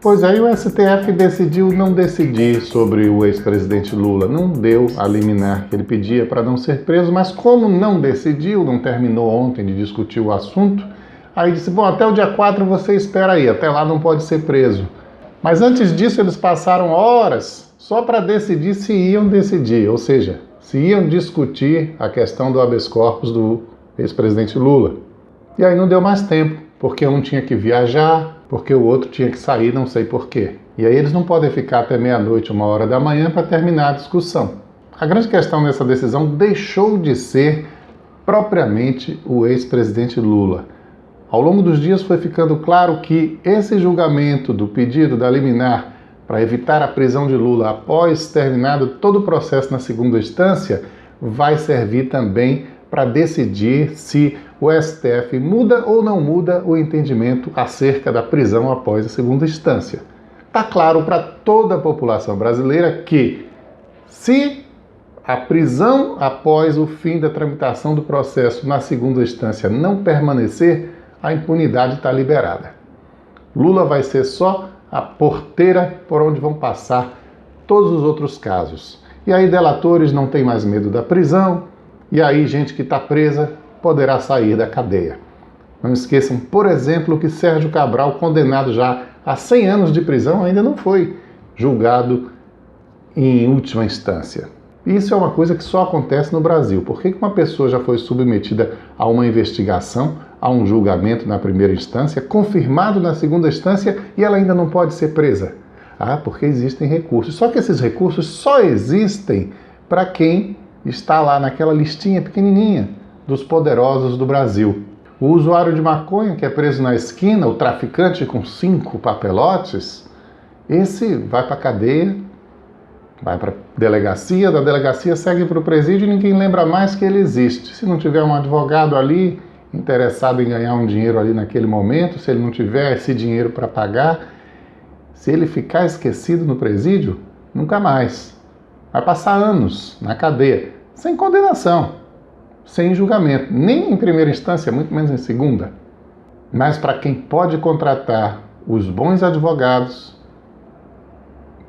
Pois aí o STF decidiu não decidir sobre o ex-presidente Lula, não deu a liminar que ele pedia para não ser preso, mas como não decidiu, não terminou ontem de discutir o assunto, aí disse, bom, até o dia 4 você espera aí, até lá não pode ser preso. Mas antes disso eles passaram horas só para decidir se iam decidir, ou seja, se iam discutir a questão do habeas corpus do ex-presidente Lula. E aí não deu mais tempo, porque um tinha que viajar, porque o outro tinha que sair, não sei porquê. E aí eles não podem ficar até meia-noite, 1h da manhã para terminar a discussão. A grande questão nessa decisão deixou de ser propriamente o ex-presidente Lula. Ao longo dos dias foi ficando claro que esse julgamento do pedido da liminar para evitar a prisão de Lula após terminado todo o processo na segunda instância vai servir também para decidir se o STF muda ou não muda o entendimento acerca da prisão após a segunda instância. Está claro para toda a população brasileira que, se a prisão após o fim da tramitação do processo na segunda instância não permanecer, a impunidade está liberada. Lula vai ser só a porteira por onde vão passar todos os outros casos. E aí delatores não têm mais medo da prisão, e aí gente que está presa poderá sair da cadeia. Não esqueçam, por exemplo, que Sérgio Cabral, condenado já a 100 anos de prisão, ainda não foi julgado em última instância. Isso é uma coisa que só acontece no Brasil. Por que uma pessoa já foi submetida a uma investigação, a um julgamento na primeira instância, confirmado na segunda instância, e ela ainda não pode ser presa? Ah, porque existem recursos. Só que esses recursos só existem para quem está lá naquela listinha pequenininha dos poderosos do Brasil. O usuário de maconha que é preso na esquina, o traficante com 5 papelotes, esse vai para a cadeia, vai para a delegacia, da delegacia segue para o presídio e ninguém lembra mais que ele existe. Se não tiver um advogado ali interessado em ganhar um dinheiro ali naquele momento, se ele não tiver esse dinheiro para pagar, se ele ficar esquecido no presídio, nunca mais. Vai passar anos na cadeia, sem condenação, sem julgamento, nem em primeira instância, muito menos em segunda. Mas para quem pode contratar os bons advogados,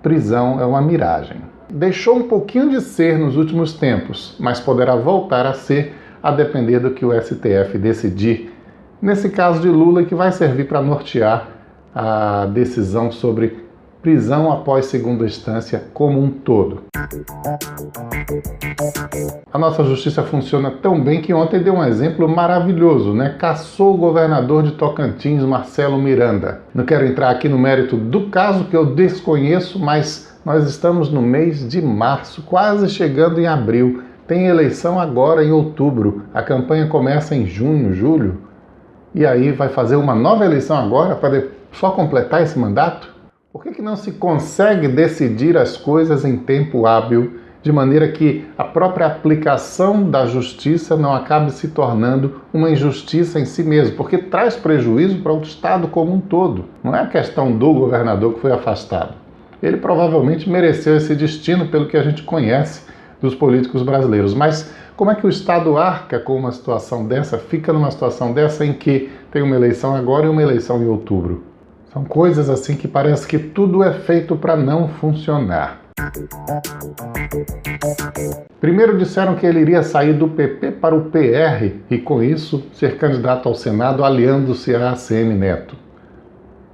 prisão é uma miragem. Deixou um pouquinho de ser nos últimos tempos, mas poderá voltar a ser a depender do que o STF decidir. Nesse caso de Lula, que vai servir para nortear a decisão sobre prisão após segunda instância como um todo. A nossa justiça funciona tão bem que ontem deu um exemplo maravilhoso, né? Cassou o governador de Tocantins, Marcelo Miranda. Não quero entrar aqui no mérito do caso, que eu desconheço, mas nós estamos no mês de março, quase chegando em abril. Tem eleição agora em outubro. A campanha começa em junho, julho. E aí vai fazer uma nova eleição agora para só completar esse mandato? Por que não se consegue decidir as coisas em tempo hábil, de maneira que a própria aplicação da justiça não acabe se tornando uma injustiça em si mesmo, porque traz prejuízo para o Estado como um todo. Não é a questão do governador que foi afastado. Ele provavelmente mereceu esse destino pelo que a gente conhece dos políticos brasileiros. Mas como é que o Estado arca com uma situação dessa, fica numa situação dessa em que tem uma eleição agora e uma eleição em outubro? São coisas assim que parece que tudo é feito para não funcionar. Primeiro disseram que ele iria sair do PP para o PR e, com isso, ser candidato ao Senado aliando-se a ACM Neto.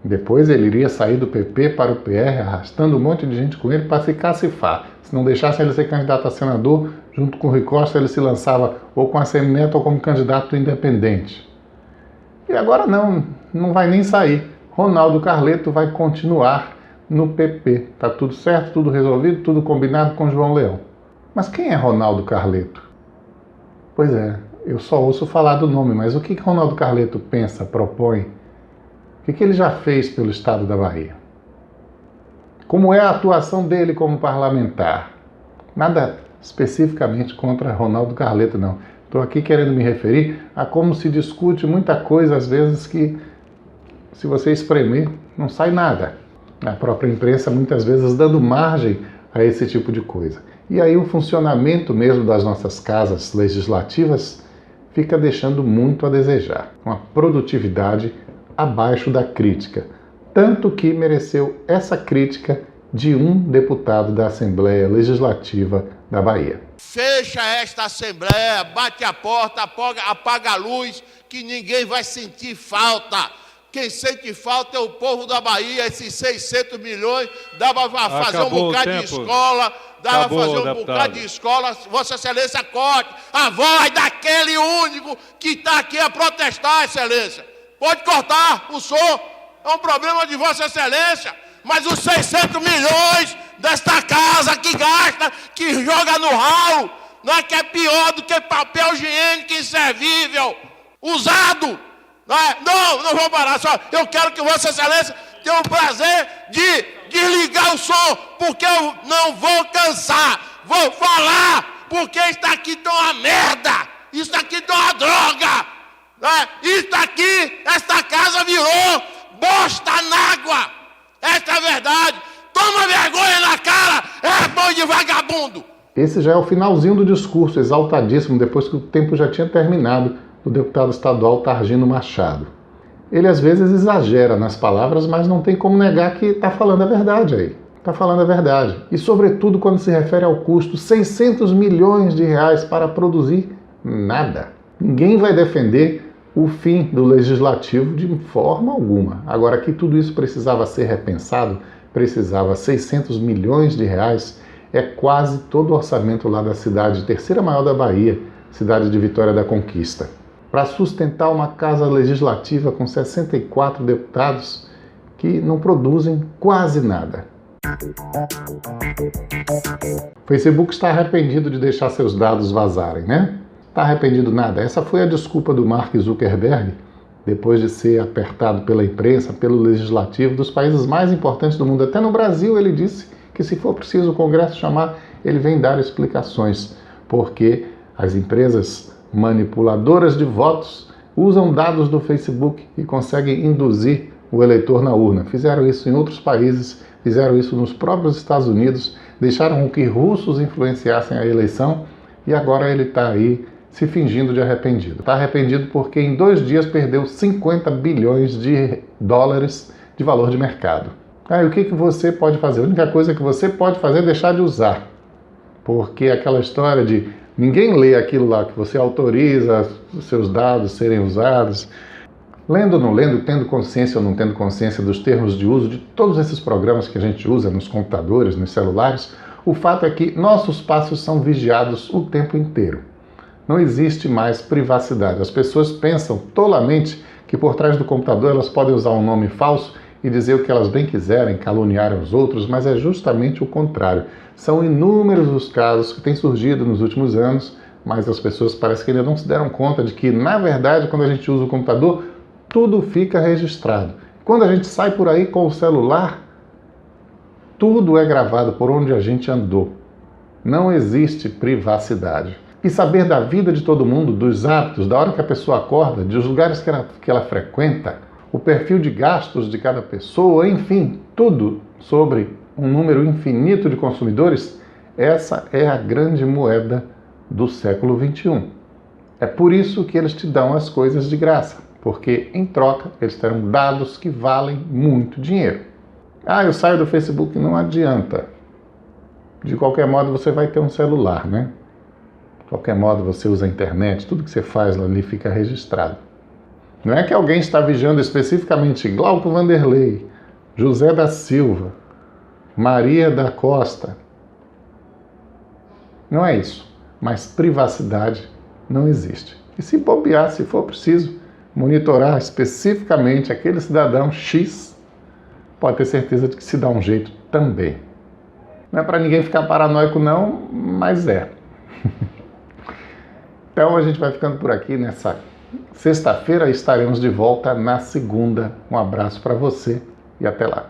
Depois ele iria sair do PP para o PR arrastando um monte de gente com ele para se cacifar. Se não deixasse ele ser candidato a senador, junto com o Rui Costa ele se lançava ou com a ACM Neto ou como candidato independente. E agora não vai nem sair. Ronaldo Carleto vai continuar no PP. Tá tudo certo, tudo resolvido, tudo combinado com João Leão. Mas quem é Ronaldo Carleto? Pois é, eu só ouço falar do nome, mas o que Ronaldo Carleto pensa, propõe? O que ele já fez pelo estado da Bahia? Como é a atuação dele como parlamentar? Nada especificamente contra Ronaldo Carleto, não. Estou aqui querendo me referir a como se discute muita coisa, às vezes, que se você espremer, não sai nada. A própria imprensa, muitas vezes, dando margem a esse tipo de coisa. E aí o funcionamento mesmo das nossas casas legislativas fica deixando muito a desejar, uma produtividade abaixo da crítica, tanto que mereceu essa crítica de um deputado da Assembleia Legislativa da Bahia. Fecha esta Assembleia, bate a porta, apaga a luz, que ninguém vai sentir falta. Quem sente falta é o povo da Bahia. Esses 600 milhões dava para fazer um bocado de escola, dava para fazer um bocado de escola. Vossa Excelência corte a voz daquele único que está aqui a protestar, Excelência. Pode cortar o som, é um problema de Vossa Excelência. Mas os 600 milhões desta casa que gasta, que joga no ralo, não é que é pior do que papel higiênico inservível, usado. Não vou parar, só eu quero que Vossa Excelência tenha o prazer de desligar o som, porque eu não vou cansar, vou falar, porque isso aqui tá uma merda, isso aqui tá uma droga, isso aqui, esta casa virou bosta na água, esta é a verdade, toma vergonha na cara, é bom de vagabundo. Esse já é o finalzinho do discurso, exaltadíssimo, depois que o tempo já tinha terminado, do deputado estadual Targino Machado. Ele às vezes exagera nas palavras, mas não tem como negar que está falando a verdade aí. Está falando a verdade. E sobretudo quando se refere ao custo, 600 milhões de reais para produzir nada. Ninguém vai defender o fim do legislativo de forma alguma. Agora, que tudo isso precisava ser repensado, precisava 600 milhões de reais, é quase todo o orçamento lá da cidade, terceira maior da Bahia, cidade de Vitória da Conquista. Para sustentar uma casa legislativa com 64 deputados que não produzem quase nada. O Facebook está arrependido de deixar seus dados vazarem, né? Está arrependido nada. Essa foi a desculpa do Mark Zuckerberg, depois de ser apertado pela imprensa, pelo legislativo dos países mais importantes do mundo. Até no Brasil ele disse que se for preciso o Congresso chamar, ele vem dar explicações, porque as empresas manipuladoras de votos usam dados do Facebook e conseguem induzir o eleitor na urna. Fizeram isso em outros países, fizeram isso nos próprios Estados Unidos, deixaram que russos influenciassem a eleição e agora ele está aí se fingindo de arrependido. Está arrependido porque em 2 dias perdeu 50 bilhões de dólares de valor de mercado. E o que você pode fazer? A única coisa que você pode fazer é deixar de usar. Porque aquela história de ninguém lê aquilo lá que você autoriza os seus dados serem usados. Lendo ou não lendo, tendo consciência ou não tendo consciência dos termos de uso de todos esses programas que a gente usa nos computadores, nos celulares, o fato é que nossos passos são vigiados o tempo inteiro. Não existe mais privacidade. As pessoas pensam tolamente que por trás do computador elas podem usar um nome falso e dizer o que elas bem quiserem, caluniar os outros, mas é justamente o contrário. São inúmeros os casos que têm surgido nos últimos anos, mas as pessoas parecem que ainda não se deram conta de que, na verdade, quando a gente usa o computador, tudo fica registrado. Quando a gente sai por aí com o celular, tudo é gravado por onde a gente andou. Não existe privacidade. E saber da vida de todo mundo, dos hábitos, da hora que a pessoa acorda, dos lugares que ela frequenta, o perfil de gastos de cada pessoa, enfim, tudo sobre um número infinito de consumidores, essa é a grande moeda do século XXI. É por isso que eles te dão as coisas de graça, porque em troca eles terão dados que valem muito dinheiro. Eu saio do Facebook, não adianta. De qualquer modo você vai ter um celular, né? De qualquer modo você usa a internet, tudo que você faz ali fica registrado. Não é que alguém está vigiando especificamente Glauco Vanderlei, José da Silva, Maria da Costa. Não é isso. Mas privacidade não existe. E se bobear, se for preciso, monitorar especificamente aquele cidadão X, pode ter certeza de que se dá um jeito também. Não é para ninguém ficar paranoico não, mas é. Então a gente vai ficando por aqui nessa sexta-feira, estaremos de volta na segunda. Um abraço para você e até lá.